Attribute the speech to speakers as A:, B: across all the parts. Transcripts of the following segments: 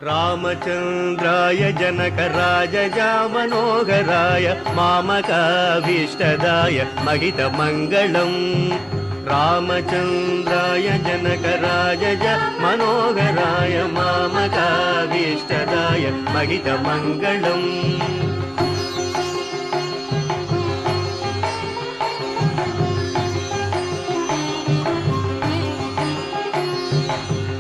A: रामचन्द्राय जनकराजया मनोहराय मामकाभीष्टदाय महितमङ्गलम् रामचन्द्राय जनकराजया मनोहराय मामकाभीष्टदाय महितमङ्गलम्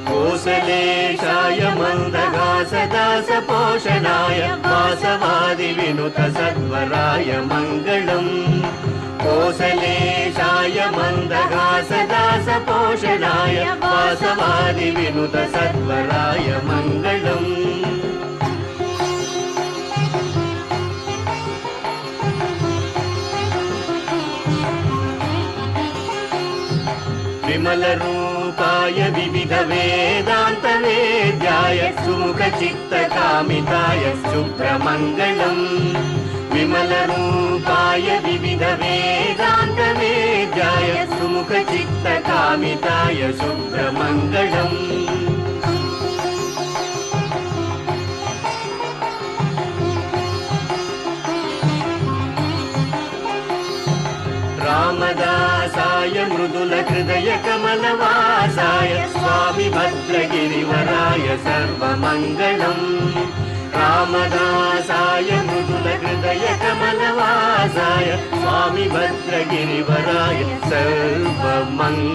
A: कौसलेशाय मन्दहासदासपोषणाय वासवादिविनुतसत्वराय मङ्गलम् कौसलेशाय मन्दहासदासपोषणाय वासवादिविनुतसत्वराय मङ्गलम् विमलरूपाय विविधवेदान्तवेद्याय सुमुखचित्तकामिताय शुभ्रमङ्गलम् विमलरूपाय विविधवेदान्तवेद्याय सुमुखचित्तकामिताय शुभ्रमङ्गलम् रामदासाय मृदुलहृदय कमलवासाय स्वामी भद्रगिरिवराय सर्वमङ्गलम् रामदासाय मृदुलहृदय कमलवासाय स्वामी भद्रगिरिवराय सर्वमङ्गलम्।